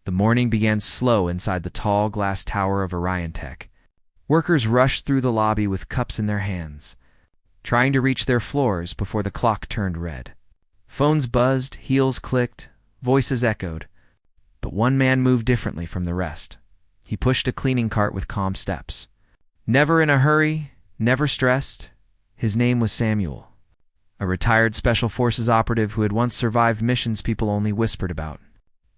The morning began slow inside the tall glass tower of Orion Tech. Workers rushed through the lobby with cups in their hands, trying to reach their floors before the clock turned red. Phones buzzed, heels clicked, voices echoed, but one man moved differently from the rest. He pushed a cleaning cart with calm steps. Never in a hurry, never stressed. His name was Samuel, a retired Special Forces operative who had once survived missions people only whispered about.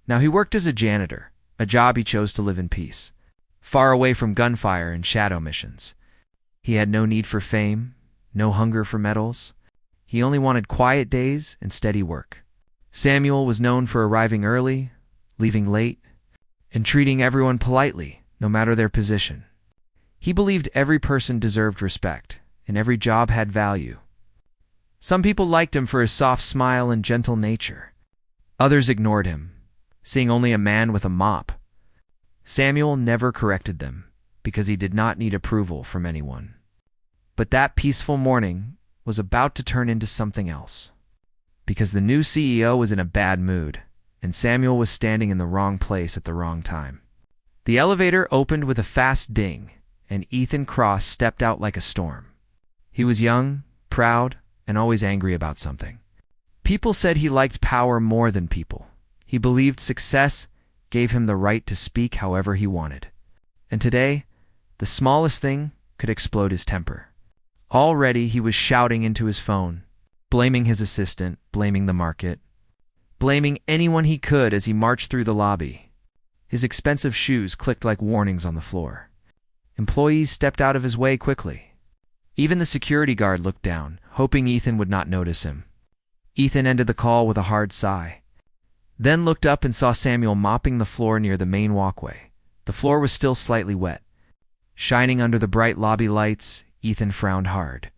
Now he worked as a janitor, a job he chose to live in peace, far away from gunfire and shadow missions. He had no need for fame, no hunger for medals. He only wanted quiet days and steady work. Samuel was known for arriving early, leaving late, and treating everyone politely, no matter their position. He believed every person deserved respect, and every job had value. Some people liked him for his soft smile and gentle nature. Others ignored him, seeing only a man with a mop. Samuel never corrected them, because he did not need approval from anyone. But that peaceful morning was about to turn into something else, because the new CEO was in a bad mood, and Samuel was standing in the wrong place at the wrong time. The elevator opened with a fast ding, and Ethan Cross stepped out like a storm. He was young, proud, and always angry about something. People said he liked power more than people. He believed success gave him the right to speak however he wanted. And today, the smallest thing could explode his temper. Already he was shouting into his phone, blaming his assistant, blaming the market, blaming anyone he could as he marched through the lobby. His expensive shoes clicked like warnings on the floor. Employees stepped out of his way quickly. Even the security guard looked down, hoping Ethan would not notice him. Ethan ended the call with a hard sigh, then looked up and saw Samuel mopping the floor near the main walkway. The floor was still slightly wet. Shining under the bright lobby lights, Ethan frowned hard.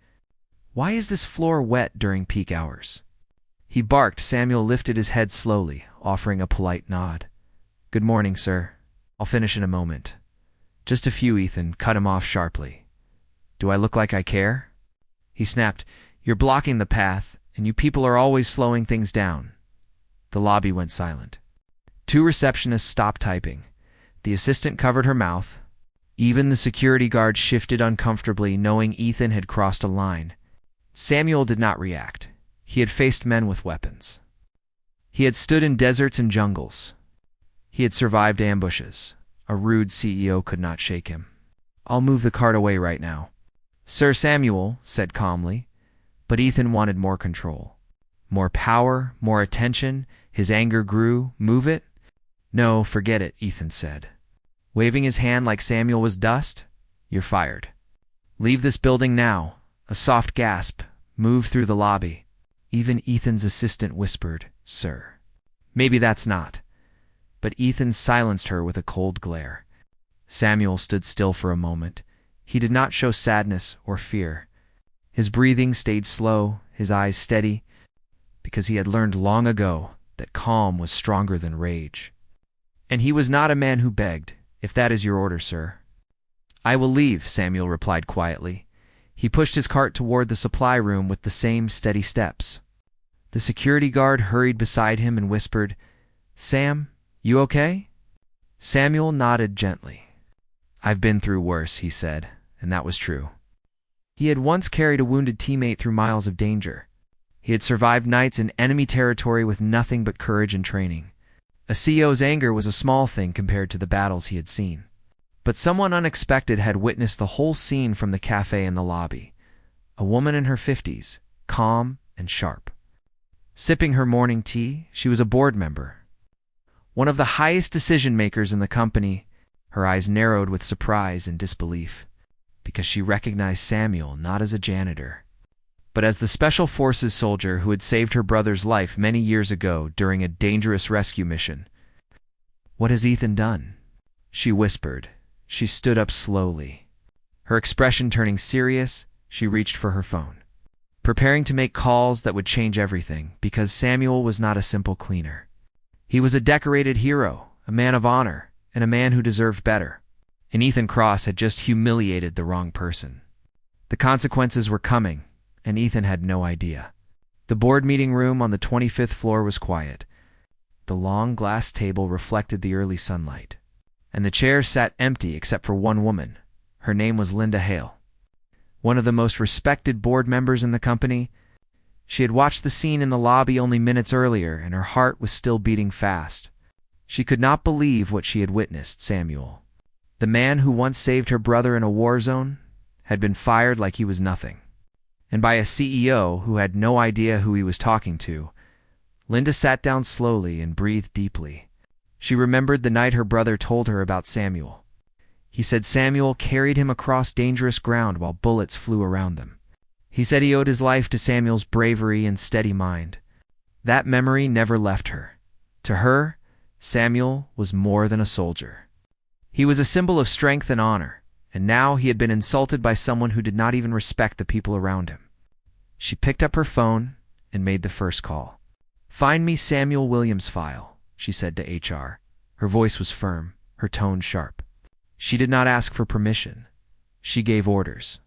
Why is this floor wet during peak hours? He barked. Samuel lifted his head slowly, offering a polite nod. Good morning, sir. I'll finish in a moment. Just a few, Ethan cut him off sharply. Do I look like I care? He snapped. You're blocking the path, and you people are always slowing things down. The lobby went silent. Two receptionists stopped typing. The assistant covered her mouth. Even the security guard shifted uncomfortably, knowing Ethan had crossed a line. Samuel did not react. He had faced men with weapons. He had stood in deserts and jungles. He had survived ambushes. A rude CEO could not shake him. I'll move the cart away right now. Sir, Samuel said calmly, but Ethan wanted more control. More power, more attention. His anger grew. Move it? No, forget it, Ethan said, waving his hand like Samuel was dust. You're fired. Leave this building now. A soft gasp moved through the lobby. Even Ethan's assistant whispered, Sir. Maybe that's not. But Ethan silenced her with a cold glare. Samuel stood still for a moment. He did not show sadness or fear. His breathing stayed slow, his eyes steady, because he had learned long ago that calm was stronger than rage. And he was not a man who begged, if that is your order, sir. I will leave, Samuel replied quietly. He pushed his cart toward the supply room with the same steady steps. The security guard hurried beside him and whispered, Sam, you okay? Samuel nodded gently. I've been through worse, he said, and that was true. He had once carried a wounded teammate through miles of danger. He had survived nights in enemy territory with nothing but courage and training. A CEO's anger was a small thing compared to the battles he had seen. But someone unexpected had witnessed the whole scene from the cafe in the lobby. A woman in her 50s, calm and sharp. Sipping her morning tea, she was a board member. One of the highest decision-makers in the company. Her eyes narrowed with surprise and disbelief, because she recognized Samuel not as a janitor, but as the Special Forces soldier who had saved her brother's life many years ago during a dangerous rescue mission. What has Ethan done? She whispered. She stood up slowly. Her expression turning serious, she reached for her phone, preparing to make calls that would change everything, because Samuel was not a simple cleaner. He was a decorated hero, a man of honor, and a man who deserved better. And Ethan Cross had just humiliated the wrong person. The consequences were coming, and Ethan had no idea. The board meeting room on the 25th floor was quiet. The long glass table reflected the early sunlight, and the chairs sat empty except for one woman. Her name was Linda Hale, one of the most respected board members in the company. She had watched the scene in the lobby only minutes earlier, and her heart was still beating fast. She could not believe what she had witnessed. Samuel, the man who once saved her brother in a war zone, had been fired like he was nothing, and by a CEO who had no idea who he was talking to. Linda sat down slowly and breathed deeply. She remembered the night her brother told her about Samuel. He said Samuel carried him across dangerous ground while bullets flew around them. He said he owed his life to Samuel's bravery and steady mind. That memory never left her. To her, Samuel was more than a soldier. He was a symbol of strength and honor, and now he had been insulted by someone who did not even respect the people around him. She picked up her phone and made the first call. "Find me Samuel Williams' file," she said to HR. Her voice was firm, her tone sharp. She did not ask for permission. She gave orders.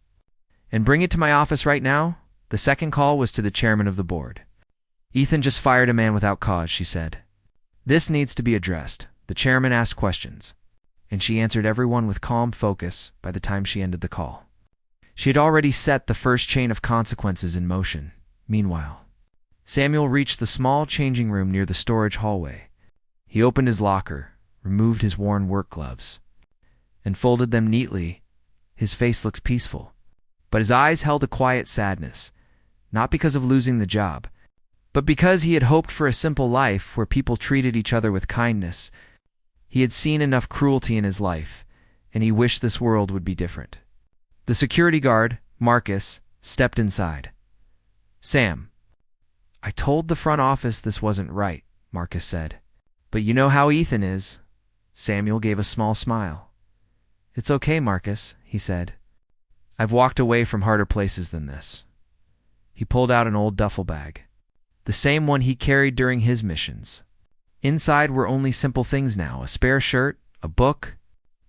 "And bring it to my office right now." The second call was to the chairman of the board. "Ethan just fired a man without cause," she said. "This needs to be addressed." The chairman asked questions, and she answered everyone with calm focus by the time she ended the call. She had already set the first chain of consequences in motion. Meanwhile, Samuel reached the small changing room near the storage hallway. He opened his locker, removed his worn work gloves, and folded them neatly. His face looked peaceful, but his eyes held a quiet sadness, not because of losing the job, but because he had hoped for a simple life where people treated each other with kindness. He had seen enough cruelty in his life, and he wished this world would be different. The security guard, Marcus, stepped inside. "Sam, I told the front office this wasn't right," Marcus said. "But you know how Ethan is." Samuel gave a small smile. "It's okay, Marcus," he said. "I've walked away from harder places than this." He pulled out an old duffel bag, the same one he carried during his missions. Inside were only simple things now: a spare shirt, a book,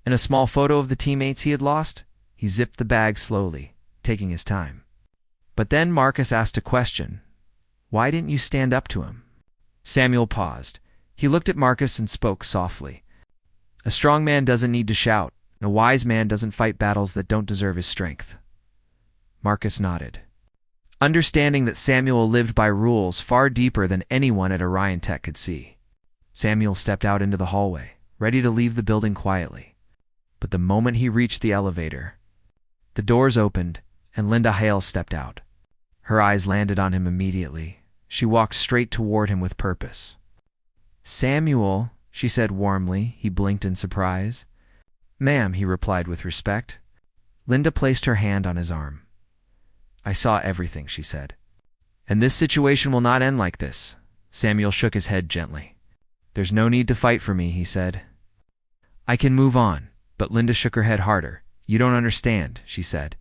and a small photo of the teammates he had lost. He zipped the bag slowly, taking his time. But then Marcus asked a question. "Why didn't you stand up to him?" Samuel paused. He looked at Marcus and spoke softly. "A strong man doesn't need to shout, and a wise man doesn't fight battles that don't deserve his strength." Marcus nodded, understanding that Samuel lived by rules far deeper than anyone at Orion Tech could see. Samuel stepped out into the hallway, ready to leave the building quietly. But the moment he reached the elevator, the doors opened and Linda Hale stepped out. Her eyes landed on him immediately. She walked straight toward him with purpose. "Samuel," she said warmly. He blinked in surprise. "Ma'am," he replied with respect. Linda placed her hand on his arm. "I saw everything," she said. "And this situation will not end like this." Samuel shook his head gently. "There's no need to fight for me," he said. "I can move on." But Linda shook her head harder. "You don't understand," she said.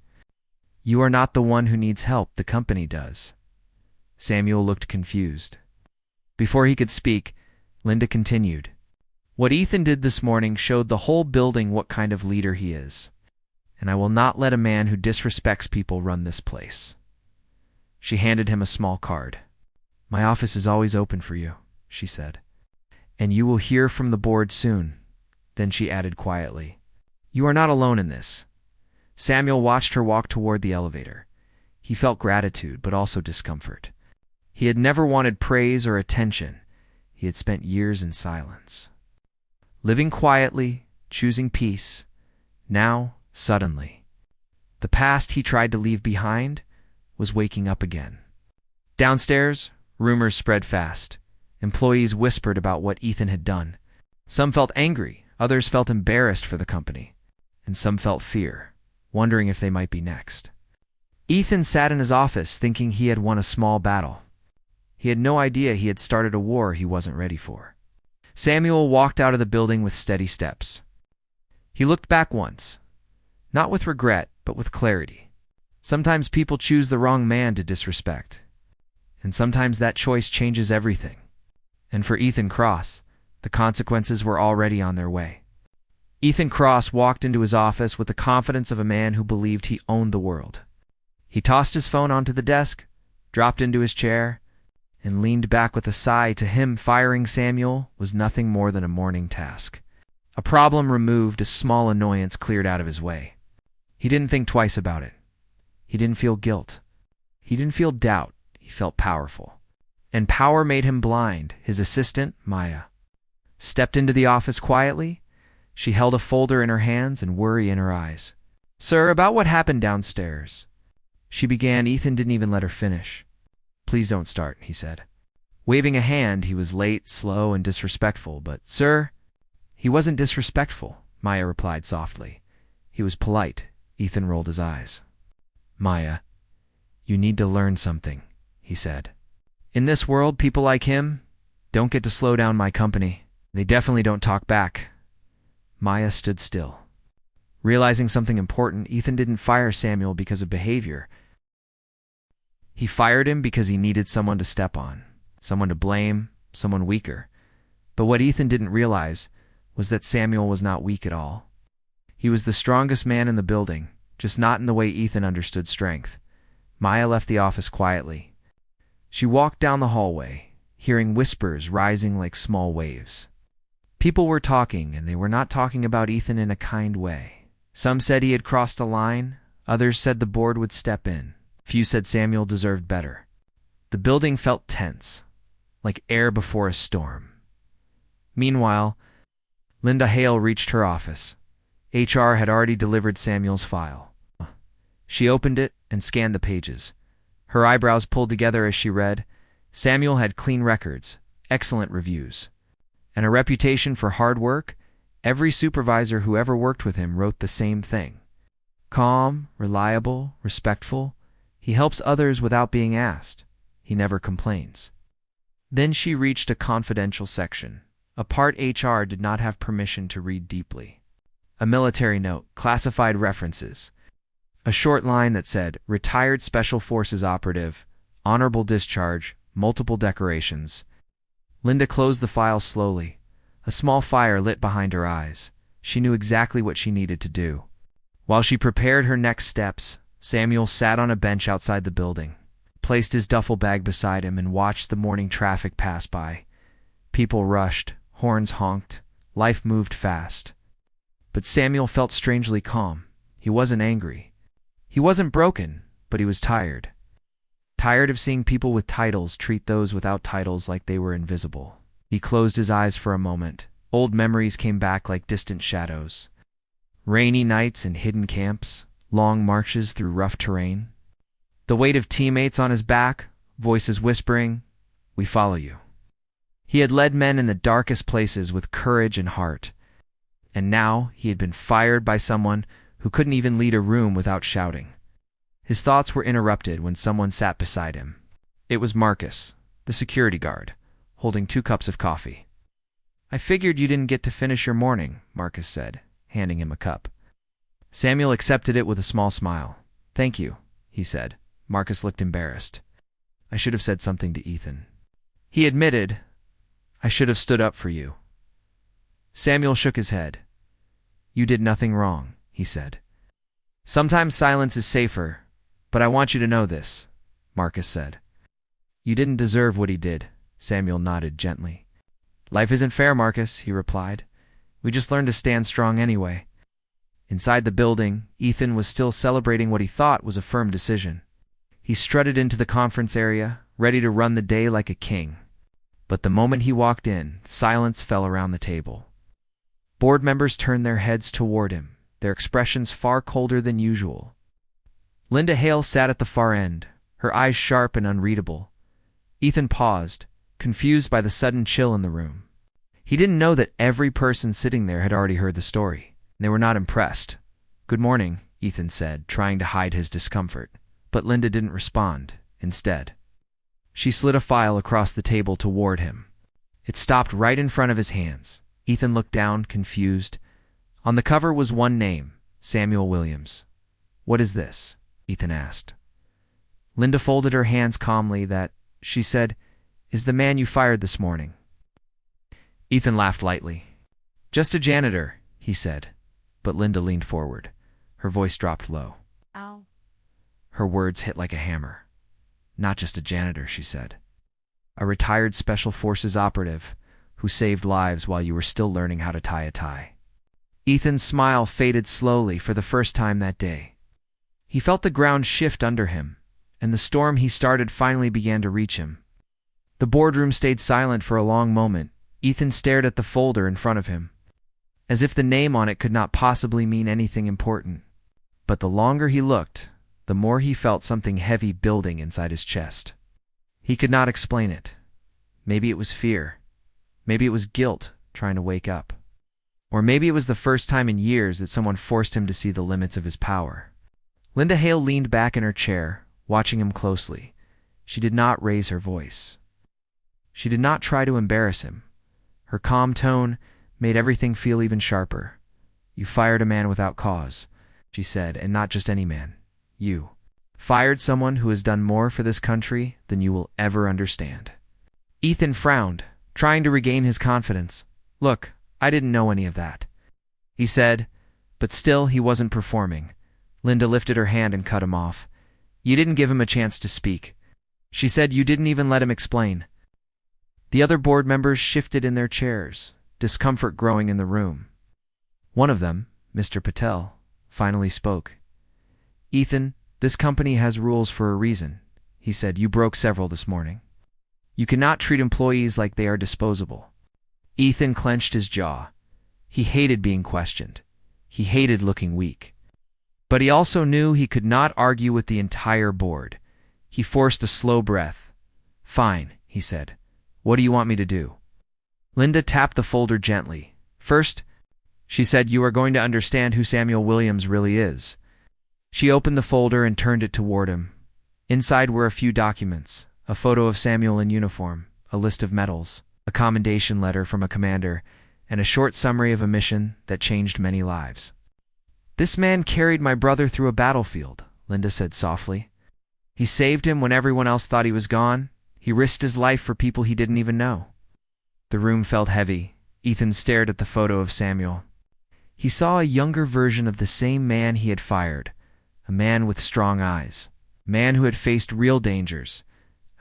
"You are not the one who needs help, the company does." Samuel looked confused. Before he could speak, Linda continued. "What Ethan did this morning showed the whole building what kind of leader he is. And I will not let a man who disrespects people run this place." She handed him a small card. "My office is always open for you," she said. "And you will hear from the board soon." Then she added quietly, "You are not alone in this." Samuel watched her walk toward the elevator. He felt gratitude, but also discomfort. He had never wanted praise or attention. He had spent years in silence, living quietly, choosing peace. Now, suddenly, the past he tried to leave behind was waking up again. Downstairs, rumors spread fast. Employees whispered about what Ethan had done. Some felt angry, others felt embarrassed for the company, and some felt fear, wondering if they might be next. Ethan sat in his office thinking he had won a small battle. He had no idea he had started a war he wasn't ready for. Samuel walked out of the building with steady steps. He looked back once, not with regret, but with clarity. Sometimes people choose the wrong man to disrespect, and sometimes that choice changes everything. And for Ethan Cross, the consequences were already on their way. Ethan Cross walked into his office with the confidence of a man who believed he owned the world. He tossed his phone onto the desk, dropped into his chair, and leaned back with a sigh. To him, firing Samuel was nothing more than a morning task. A problem removed, a small annoyance cleared out of his way. He didn't think twice about it. He didn't feel guilt. He didn't feel doubt. He felt powerful. And power made him blind. His assistant, Maya, stepped into the office quietly. She held a folder in her hands and worry in her eyes. "Sir, about what happened downstairs," she began. Ethan didn't even let her finish. "Please don't start," he said. Waving a hand, he was late, slow, and disrespectful. "But, sir—" "He wasn't disrespectful," Maya replied softly. "He was polite." Ethan rolled his eyes. "Maya, you need to learn something," he said. "In this world, people like him don't get to slow down my company. They definitely don't talk back." Maya stood still. Realizing something important, Ethan didn't fire Samuel because of behavior. He fired him because he needed someone to step on, someone to blame, someone weaker. But what Ethan didn't realize was that Samuel was not weak at all. He was the strongest man in the building, just not in the way Ethan understood strength. Maya left the office quietly. She walked down the hallway, hearing whispers rising like small waves. People were talking, and they were not talking about Ethan in a kind way. Some said he had crossed a line. Others said the board would step in. Few said Samuel deserved better. The building felt tense, like air before a storm. Meanwhile, Linda Hale reached her office. HR had already delivered Samuel's file. She opened it and scanned the pages. Her eyebrows pulled together as she read. Samuel had clean records, excellent reviews, and a reputation for hard work. Every supervisor who ever worked with him wrote the same thing. Calm, reliable, respectful. He helps others without being asked. He never complains. Then she reached a confidential section, a part HR did not have permission to read deeply. A military note, classified references. A short line that said, "Retired Special Forces operative, honorable discharge, multiple decorations." Linda closed the file slowly. A small fire lit behind her eyes. She knew exactly what she needed to do. While she prepared her next steps, Samuel sat on a bench outside the building, placed his duffel bag beside him, and watched the morning traffic pass by. People rushed, horns honked, life moved fast. But Samuel felt strangely calm. He wasn't angry. He wasn't broken, but he was tired. Tired of seeing people with titles treat those without titles like they were invisible. He closed his eyes for a moment. Old memories came back like distant shadows. Rainy nights in hidden camps, long marches through rough terrain. The weight of teammates on his back, voices whispering, "We follow you." He had led men in the darkest places with courage and heart. And now he had been fired by someone who couldn't even lead a room without shouting. His thoughts were interrupted when someone sat beside him. It was Marcus, the security guard, holding 2 cups of coffee. "I figured you didn't get to finish your morning," Marcus said, handing him a cup. Samuel accepted it with a small smile. "Thank you," he said. Marcus looked embarrassed. "I should have said something to Ethan." He admitted, "I should have stood up for you." Samuel shook his head. "You did nothing wrong," he said. "Sometimes silence is safer, but I want you to know this," Marcus said. "You didn't deserve what he did." Samuel nodded gently. "Life isn't fair, Marcus," he replied. "We just learned to stand strong anyway." Inside the building, Ethan was still celebrating what he thought was a firm decision. He strutted into the conference area, ready to run the day like a king. But the moment he walked in, silence fell around the table. Board members turned their heads toward him, their expressions far colder than usual. Linda Hale sat at the far end, her eyes sharp and unreadable. Ethan paused, confused by the sudden chill in the room. He didn't know that every person sitting there had already heard the story. They were not impressed. "Good morning," Ethan said, trying to hide his discomfort. But Linda didn't respond. Instead, she slid a file across the table toward him. It stopped right in front of his hands. Ethan looked down, confused. On the cover was one name, Samuel Williams. "What is this?" Ethan asked. Linda folded her hands calmly. "That," she said, "is the man you fired this morning." Ethan laughed lightly. "Just a janitor," he said. But Linda leaned forward. Her voice dropped low. "Ow." Her words hit like a hammer. "Not just a janitor," she said. a retired Special Forces operative who saved lives while you were still learning how to tie a tie. Ethan's smile faded slowly for the first time that day. He felt the ground shift under him, and the storm he started finally began to reach him. The boardroom stayed silent for a long moment. Ethan stared at the folder in front of him, as if the name on it could not possibly mean anything important. But the longer he looked, the more he felt something heavy building inside his chest. He could not explain it. Maybe it was fear. Maybe it was guilt trying to wake up. Or maybe it was the first time in years that someone forced him to see the limits of his power. Linda Hale leaned back in her chair, watching him closely. She did not raise her voice. She did not try to embarrass him. Her calm tone made everything feel even sharper. "You fired a man without cause," she said, "and not just any man. You fired someone who has done more for this country than you will ever understand." Ethan frowned, trying to regain his confidence. "Look, I didn't know any of that," he said, but still he wasn't performing. Linda lifted her hand and cut him off. "You didn't give him a chance to speak," she said. "You didn't even let him explain." The other board members shifted in their chairs, discomfort growing in the room. One of them, Mr. Patel, finally spoke. "Ethan, this company has rules for a reason," he said. "You broke several this morning. You cannot treat employees like they are disposable." Ethan clenched his jaw. He hated being questioned. He hated looking weak. But he also knew he could not argue with the entire board. He forced a slow breath. "Fine," he said. "What do you want me to do?" Linda tapped the folder gently. "First," she said, "you are going to understand who Samuel Williams really is." She opened the folder and turned it toward him. Inside were a few documents, a photo of Samuel in uniform, a list of medals, a commendation letter from a commander, and a short summary of a mission that changed many lives. "This man carried my brother through a battlefield," Linda said softly. "He saved him when everyone else thought he was gone. He risked his life for people he didn't even know." The room felt heavy. Ethan stared at the photo of Samuel. He saw a younger version of the same man he had fired, a man with strong eyes, a man who had faced real dangers,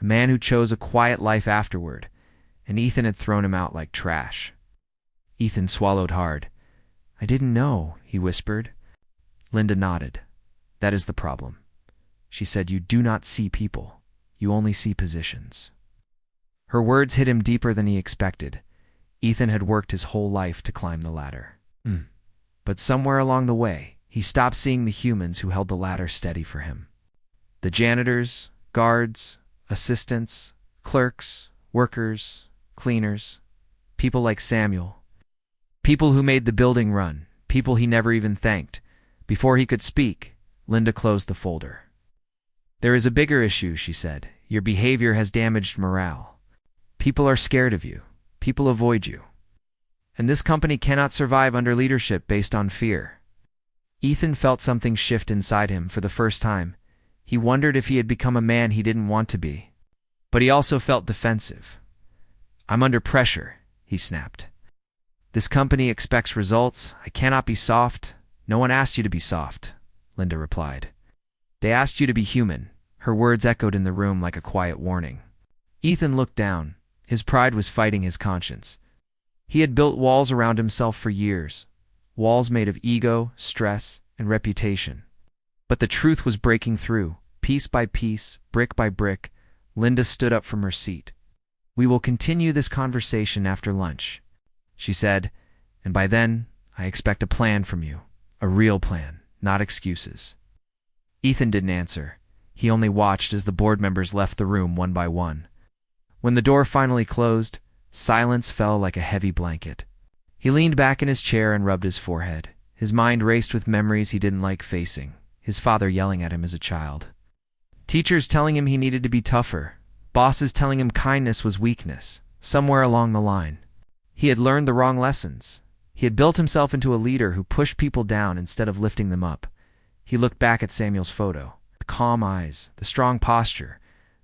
a man who chose a quiet life afterward, and Ethan had thrown him out like trash. Ethan swallowed hard. "I didn't know," he whispered. Linda nodded. "That is the problem," she said. "You do not see people. You only see positions." Her words hit him deeper than he expected. Ethan had worked his whole life to climb the ladder. But somewhere along the way, he stopped seeing the humans who held the ladder steady for him. The janitors, guards, assistants, clerks, workers, cleaners, people like Samuel. People who made the building run, people he never even thanked. Before he could speak, Linda closed the folder. "There is a bigger issue," she said. "Your behavior has damaged morale. People are scared of you. People avoid you. And this company cannot survive under leadership based on fear." Ethan felt something shift inside him for the first time. He wondered if he had become a man he didn't want to be. But he also felt defensive. "I'm under pressure," he snapped. "This company expects results. I cannot be soft." "No one asked you to be soft," Linda replied. "They asked you to be human." Her words echoed in the room like a quiet warning. Ethan looked down. His pride was fighting his conscience. He had built walls around himself for years, walls made of ego, stress, and reputation. But the truth was breaking through. Piece by piece, brick by brick, Linda stood up from her seat. "We will continue this conversation after lunch," she said, "and by then, I expect a plan from you. A real plan, not excuses." Ethan didn't answer. He only watched as the board members left the room one by one. When the door finally closed, silence fell like a heavy blanket. He leaned back in his chair and rubbed his forehead. His mind raced with memories he didn't like facing. His father yelling at him as a child. Teachers telling him he needed to be tougher. Bosses telling him kindness was weakness. Somewhere along the line, he had learned the wrong lessons. He had built himself into a leader who pushed people down instead of lifting them up. He looked back at Samuel's photo. The calm eyes, the strong posture,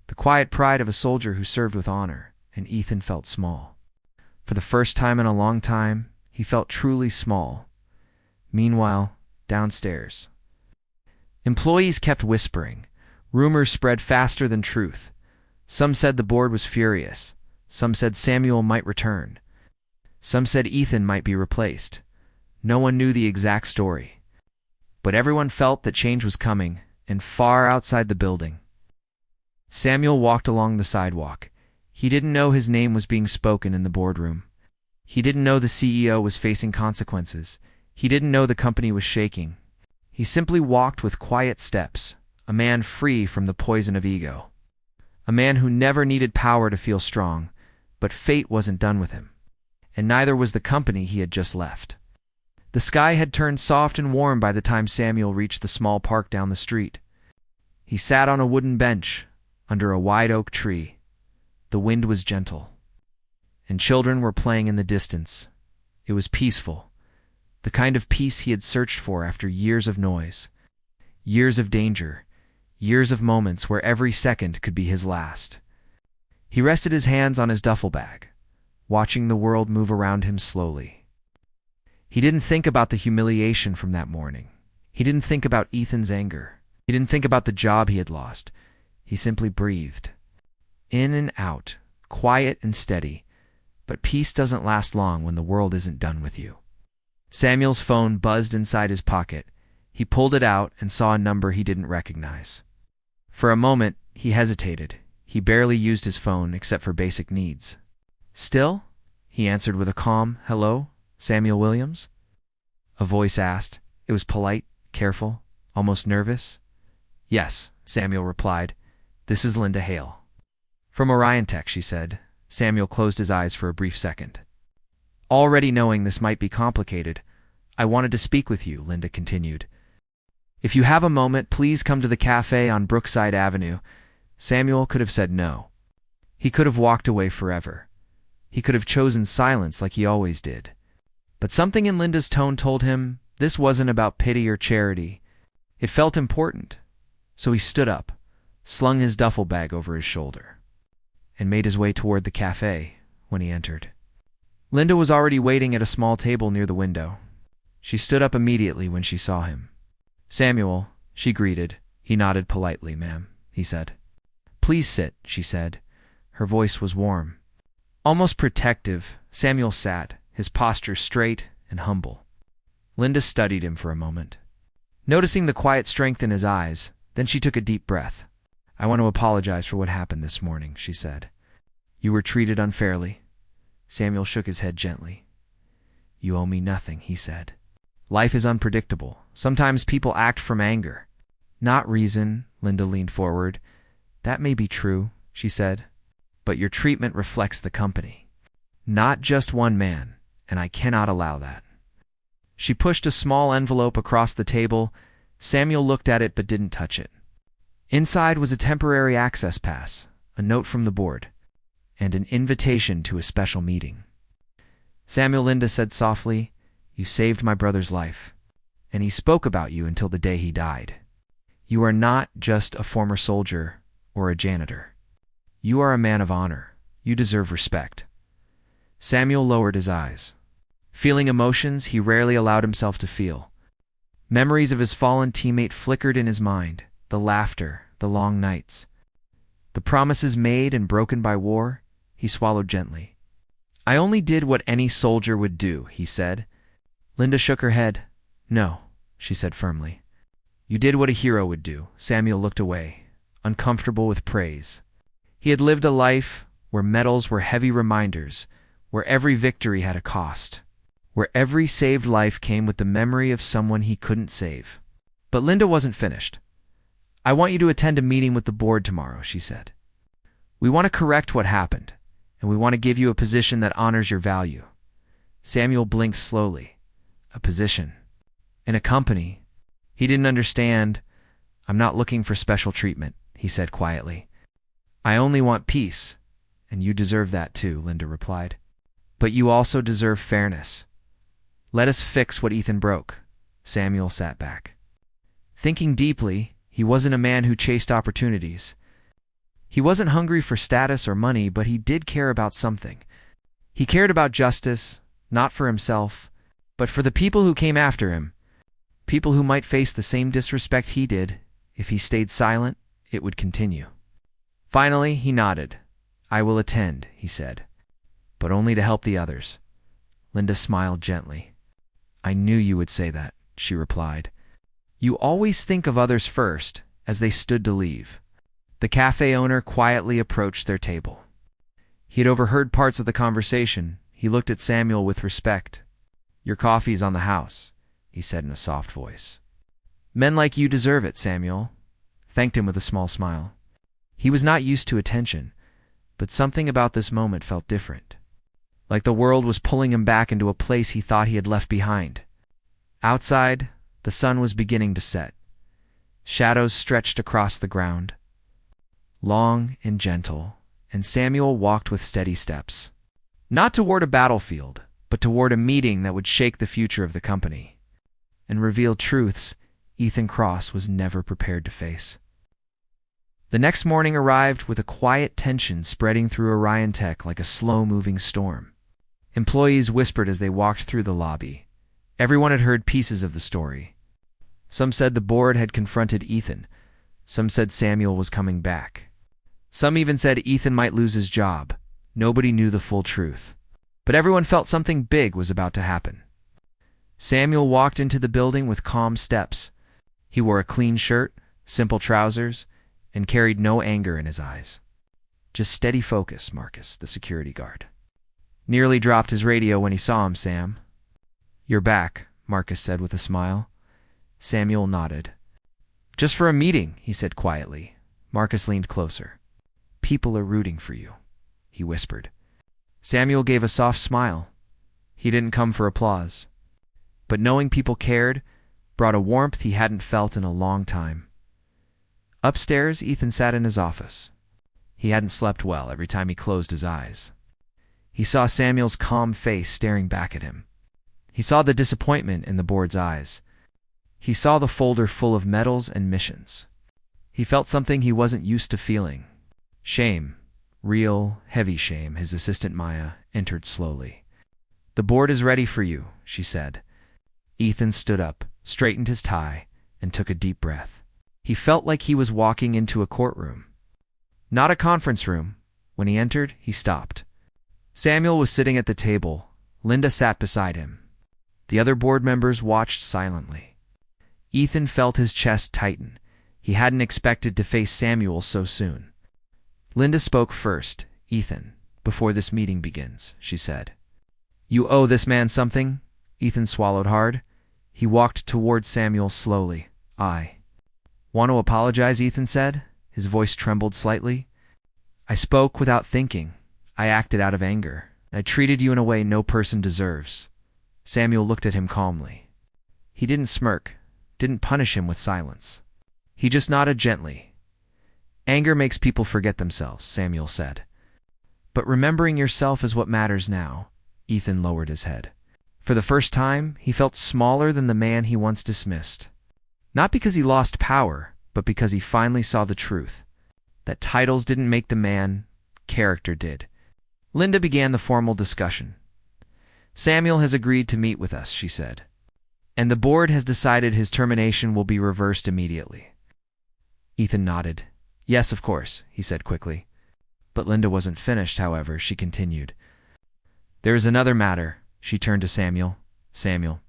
the quiet pride of a soldier who served with honor, and Ethan felt small. For the first time in a long time, he felt truly small. Meanwhile, downstairs, employees kept whispering. Rumors spread faster than truth. Some said the board was furious. Some said Samuel might return. Some said Ethan might be replaced. No one knew the exact story. But everyone felt that change was coming, and far outside the building. Samuel walked along the sidewalk. He didn't know his name was being spoken in the boardroom. He didn't know the CEO was facing consequences. He didn't know the company was shaking. He simply walked with quiet steps, a man free from the poison of ego. A man who never needed power to feel strong, but fate wasn't done with him. And neither was the company he had just left. The sky had turned soft and warm by the time Samuel reached the small park down the street. He sat on a wooden bench under a wide oak tree. The wind was gentle, and children were playing in the distance. It was peaceful, the kind of peace he had searched for after years of noise, years of danger, years of moments where every second could be his last. He rested his hands on his duffel bag, watching the world move around him slowly. He didn't think about the humiliation from that morning. He didn't think about Ethan's anger. He didn't think about the job he had lost. He simply breathed. In and out, quiet and steady. But peace doesn't last long when the world isn't done with you. Samuel's phone buzzed inside his pocket. He pulled it out and saw a number he didn't recognize. For a moment, he hesitated. He barely used his phone except for basic needs. "Still?" he answered with a calm, "Hello, Samuel Williams?" A voice asked. It was polite, careful, almost nervous. "Yes," Samuel replied. "This is Linda Hale." "From Orientech," she said. Samuel closed his eyes for a brief second. "Already knowing this might be complicated, I wanted to speak with you," Linda continued. "If you have a moment, please come to the cafe on Brookside Avenue." Samuel could have said no. He could have walked away forever. He could have chosen silence like he always did. But something in Linda's tone told him this wasn't about pity or charity. It felt important. So he stood up, slung his duffel bag over his shoulder, and made his way toward the cafe. When he entered, Linda was already waiting at a small table near the window. She stood up immediately when she saw him. "Samuel," she greeted. He nodded politely. "Ma'am," he said. "Please sit," she said. Her voice was warm, almost protective. Samuel sat, his posture straight and humble. Linda studied him for a moment, noticing the quiet strength in his eyes. Then she took a deep breath. "I want to apologize for what happened this morning," she said. "You were treated unfairly." Samuel shook his head gently. "You owe me nothing," he said. "Life is unpredictable. Sometimes people act from anger, not reason." Linda leaned forward. "That may be true," she said, "but your treatment reflects the company, not just one man, and I cannot allow that." She pushed a small envelope across the table. Samuel looked at it but didn't touch it. Inside was a temporary access pass, a note from the board, and an invitation to a special meeting. "Samuel," Linda said softly, "you saved my brother's life, and he spoke about you until the day he died. You are not just a former soldier or a janitor. You are a man of honor. You deserve respect." Samuel lowered his eyes. Feeling emotions he rarely allowed himself to feel. Memories of his fallen teammate flickered in his mind, the laughter, the long nights, the promises made and broken by war. He swallowed gently. "I only did what any soldier would do," he said. Linda shook her head. "No," she said firmly. "You did what a hero would do." Samuel looked away, uncomfortable with praise. He had lived a life where medals were heavy reminders, where every victory had a cost, where every saved life came with the memory of someone he couldn't save. But Linda wasn't finished. "I want you to attend a meeting with the board tomorrow," she said. "We want to correct what happened, and we want to give you a position that honors your value." Samuel blinked slowly. A position? In a company? He didn't understand. "I'm not looking for special treatment," he said quietly. "I only want peace, and you deserve that too," Linda replied. "But you also deserve fairness. Let us fix what Ethan broke." Samuel sat back. Thinking deeply, he wasn't a man who chased opportunities. He wasn't hungry for status or money, but he did care about something. He cared about justice, not for himself, but for the people who came after him, people who might face the same disrespect he did. If he stayed silent, it would continue. Finally, he nodded. "I will attend," he said, "but only to help the others." Linda smiled gently. "I knew you would say that," she replied. "You always think of others first," as they stood to leave. The cafe owner quietly approached their table. He had overheard parts of the conversation. He looked at Samuel with respect. "Your coffee's on the house," he said in a soft voice. "Men like you deserve it," Samuel thanked him with a small smile. He was not used to attention, but something about this moment felt different. Like the world was pulling him back into a place he thought he had left behind. Outside, the sun was beginning to set. Shadows stretched across the ground, long and gentle, and Samuel walked with steady steps. Not toward a battlefield, but toward a meeting that would shake the future of the company and reveal truths Ethan Cross was never prepared to face. The next morning arrived with a quiet tension spreading through Orion Tech like a slow-moving storm. Employees whispered as they walked through the lobby. Everyone had heard pieces of the story. Some said the board had confronted Ethan. Some said Samuel was coming back. Some even said Ethan might lose his job. Nobody knew the full truth. But everyone felt something big was about to happen. Samuel walked into the building with calm steps. He wore a clean shirt, simple trousers, and carried no anger in his eyes. "Just steady focus, Marcus," the security guard nearly dropped his radio when he saw him. "Sam." "You're back," Marcus said with a smile. Samuel nodded. "Just for a meeting," he said quietly. Marcus leaned closer. "People are rooting for you," he whispered. Samuel gave a soft smile. He didn't come for applause, but knowing people cared brought a warmth he hadn't felt in a long time. Upstairs, Ethan sat in his office. He hadn't slept well every time he closed his eyes. He saw Samuel's calm face staring back at him. He saw the disappointment in the board's eyes. He saw the folder full of medals and missions. He felt something he wasn't used to feeling. Shame. Real, heavy shame. His assistant Maya entered slowly. "The board is ready for you," she said. Ethan stood up, straightened his tie, and took a deep breath. He felt like he was walking into a courtroom, not a conference room. When he entered, he stopped. Samuel was sitting at the table. Linda sat beside him. The other board members watched silently. Ethan felt his chest tighten. He hadn't expected to face Samuel so soon. Linda spoke first. "Ethan, before this meeting begins," she said, "you owe this man something." Ethan swallowed hard. He walked toward Samuel slowly. "I want to apologize," Ethan said. His voice trembled slightly. "I spoke without thinking. I acted out of anger. I treated you in a way no person deserves." Samuel looked at him calmly. He didn't smirk, didn't punish him with silence. He just nodded gently. "Anger makes people forget themselves," Samuel said. "But remembering yourself is what matters now." Ethan lowered his head. For the first time, he felt smaller than the man he once dismissed. Not because he lost power, but because he finally saw the truth. That titles didn't make the man, character did. Linda began the formal discussion. "Samuel has agreed to meet with us," she said. "And the board has decided his termination will be reversed immediately." Ethan nodded. "Yes, of course," he said quickly. But Linda wasn't finished, however. She continued. "There is another matter." She turned to Samuel. "Samuel,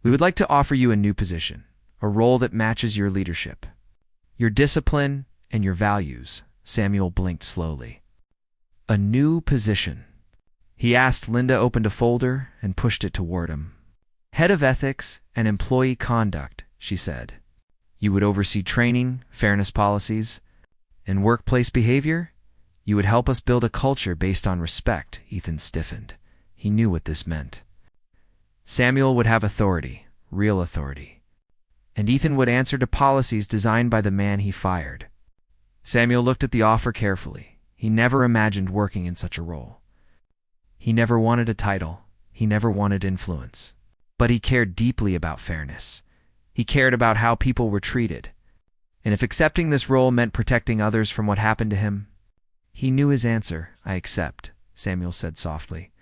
we would like to offer you a new position, a role that matches your leadership, your discipline, and your values." Samuel blinked slowly. "A new position?" he asked. Linda opened a folder and pushed it toward him. "Head of Ethics and Employee Conduct," she said. "You would oversee training, fairness policies, and workplace behavior. You would help us build a culture based on respect." Ethan stiffened. He knew what this meant. Samuel would have authority, real authority. And Ethan would answer to policies designed by the man he fired. Samuel looked at the offer carefully. He never imagined working in such a role. He never wanted a title. He never wanted influence. But he cared deeply about fairness. He cared about how people were treated. And if accepting this role meant protecting others from what happened to him, he knew his answer. "I accept," Samuel said softly.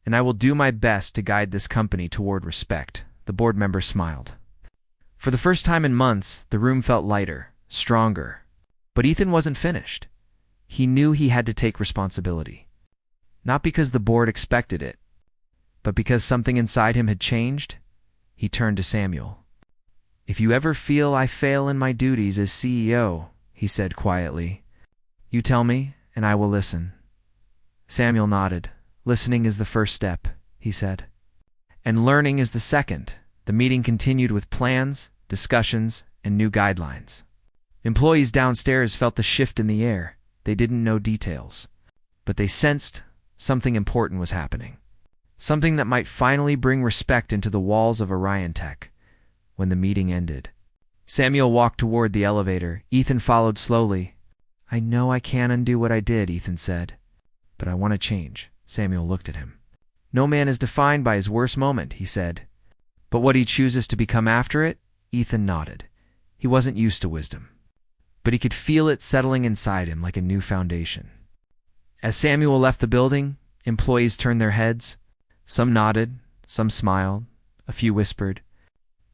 "And I will do my best to guide this company toward respect." The board member smiled. For the first time in months, the room felt lighter, stronger. But Ethan wasn't finished. He knew he had to take responsibility. Not because the board expected it, but because something inside him had changed. He turned to Samuel. "If you ever feel I fail in my duties as CEO," he said quietly, "you tell me, and I will listen." Samuel nodded. "Listening is the first step," he said. "And learning is the second." The meeting continued with plans, discussions, and new guidelines. Employees downstairs felt the shift in the air. They didn't know details, but they sensed something important was happening. Something that might finally bring respect into the walls of Orion Tech. When the meeting ended, Samuel walked toward the elevator. Ethan followed slowly. "I know I can't undo what I did," Ethan said, "but I want to change." Samuel looked at him. "No man is defined by his worst moment," he said. "But what he chooses to become after it?" Ethan nodded. He wasn't used to wisdom, but he could feel it settling inside him like a new foundation. As Samuel left the building, employees turned their heads. Some nodded, some smiled, a few whispered,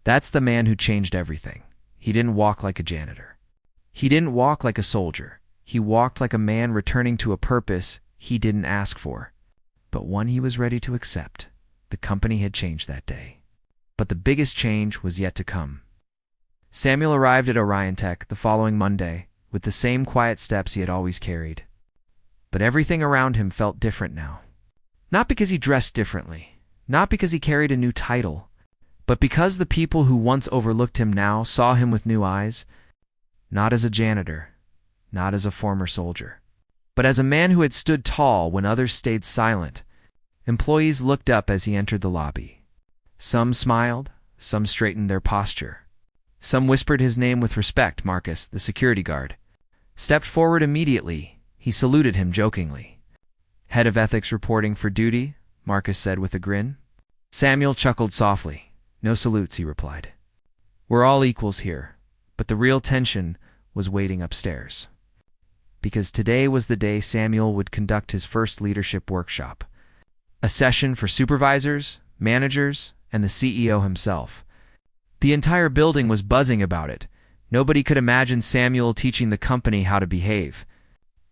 "That's the man who changed everything." He didn't walk like a janitor. He didn't walk like a soldier. He walked like a man returning to a purpose he didn't ask for, but one he was ready to accept. The company had changed that day, but the biggest change was yet to come. Samuel arrived at Orion Tech the following Monday with the same quiet steps he had always carried. But everything around him felt different now. Not because he dressed differently, not because he carried a new title, but because the people who once overlooked him now saw him with new eyes, not as a janitor, not as a former soldier, but as a man who had stood tall when others stayed silent. Employees looked up as he entered the lobby. Some smiled, some straightened their posture. Some whispered his name with respect. Marcus, the security guard, stepped forward immediately. He saluted him jokingly. "Head of Ethics reporting for duty," Marcus said with a grin. Samuel chuckled softly. "No salutes," he replied. "We're all equals here." But the real tension was waiting upstairs. Because today was the day Samuel would conduct his first leadership workshop. A session for supervisors, managers, and the CEO himself. The entire building was buzzing about it. Nobody could imagine Samuel teaching the company how to behave.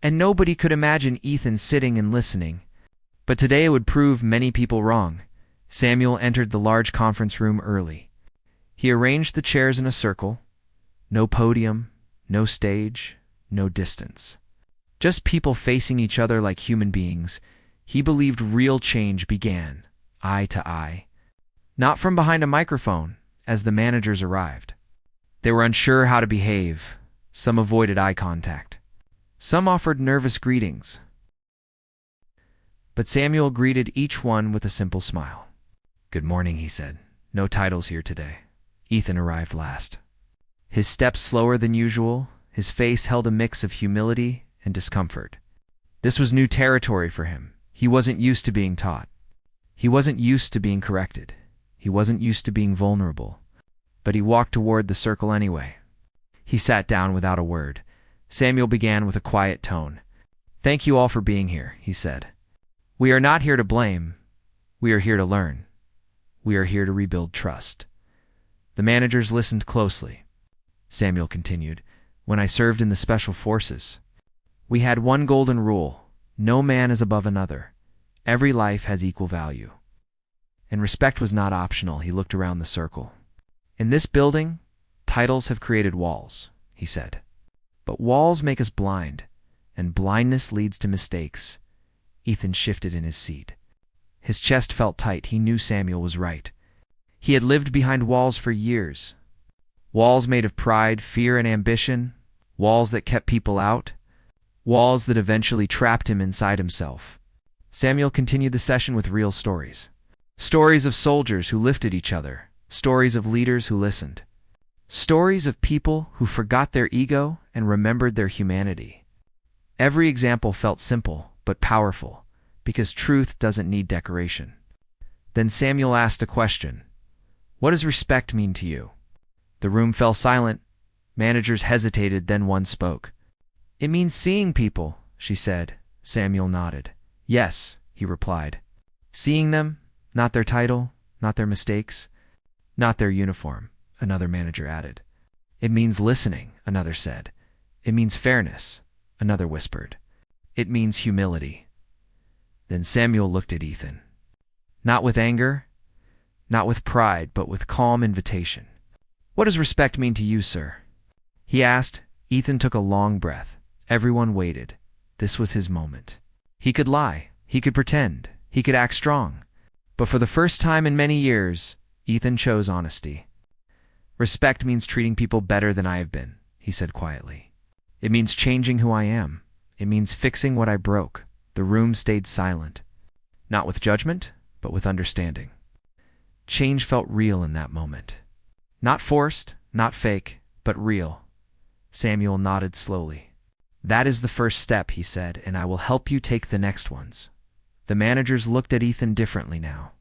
And nobody could imagine Ethan sitting and listening. But today it would prove many people wrong. Samuel entered the large conference room early. He arranged the chairs in a circle. No podium, no stage, no distance. Just people facing each other like human beings. He believed real change began, eye to eye. Not from behind a microphone, as the managers arrived. They were unsure how to behave. Some avoided eye contact. Some offered nervous greetings. But Samuel greeted each one with a simple smile. "Good morning," he said. "No titles here today." Ethan arrived last. His steps slower than usual, his face held a mix of humility and discomfort. This was new territory for him. He wasn't used to being taught. He wasn't used to being corrected. He wasn't used to being vulnerable. But he walked toward the circle anyway. He sat down without a word. Samuel began with a quiet tone. "Thank you all for being here," he said. "We are not here to blame. We are here to learn. We are here to rebuild trust." The managers listened closely. Samuel continued, "When I served in the Special Forces, we had one golden rule. No man is above another. Every life has equal value. And respect was not optional." He looked around the circle. "In this building, titles have created walls," he said. "But walls make us blind, and blindness leads to mistakes." Ethan shifted in his seat. His chest felt tight. He knew Samuel was right. He had lived behind walls for years. Walls made of pride, fear, and ambition. Walls that kept people out. Walls that eventually trapped him inside himself. Samuel continued the session with real stories. Stories of soldiers who lifted each other. Stories of leaders who listened. Stories of people who forgot their ego and remembered their humanity. Every example felt simple but powerful, because truth doesn't need decoration. Then Samuel asked a question. "What does respect mean to you?" The room fell silent. Managers hesitated, then one spoke. "It means seeing people," she said. Samuel nodded. "Yes," he replied. "Seeing them, not their title, not their mistakes, not their uniform," another manager added. "It means listening," another said. "It means fairness," another whispered. It means humility. Then Samuel looked at Ethan. Not with anger, not with pride, but with calm invitation. What does respect mean to you, sir? He asked. Ethan took a long breath. Everyone waited. This was his moment. He could lie. He could pretend. He could act strong. But for the first time in many years, Ethan chose honesty. Respect means treating people better than I have been, he said quietly. It means changing who I am. It means fixing what I broke. The room stayed silent. Not with judgment, but with understanding. Change felt real in that moment. Not forced, not fake, but real. Samuel nodded slowly. That is the first step, he said, and I will help you take the next ones. The managers looked at Ethan differently now.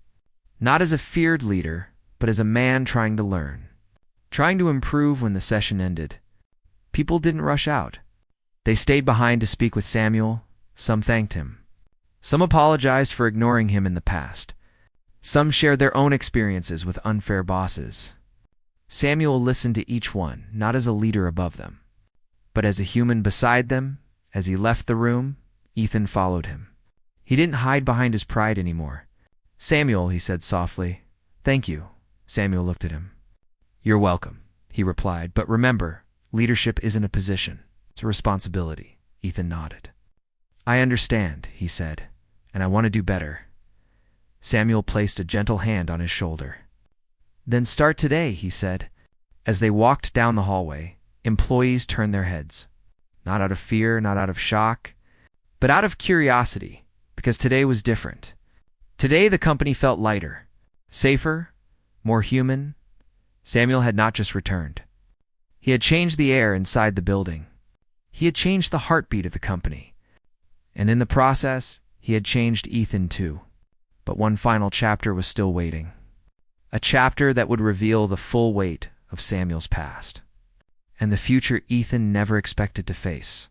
Not as a feared leader, but as a man trying to learn. Trying to improve when the session ended. People didn't rush out. They stayed behind to speak with Samuel. Some thanked him. Some apologized for ignoring him in the past. Some shared their own experiences with unfair bosses. Samuel listened to each one, not as a leader above them, but as a human beside them. As he left the room, Ethan followed him. He didn't hide behind his pride anymore. Samuel, he said softly. Thank you. Samuel looked at him. You're welcome, he replied, but remember, leadership isn't a position. It's a responsibility. Ethan nodded. I understand, he said, and I want to do better. Samuel placed a gentle hand on his shoulder. Then start today, he said. As they walked down the hallway, employees turned their heads. Not out of fear, not out of shock, but out of curiosity, because today was different. Today the company felt lighter, safer, more human. Samuel had not just returned. He had changed the air inside the building. He had changed the heartbeat of the company. And in the process, he had changed Ethan too. But one final chapter was still waiting. A chapter that would reveal the full weight of Samuel's past. And the future Ethan never expected to face.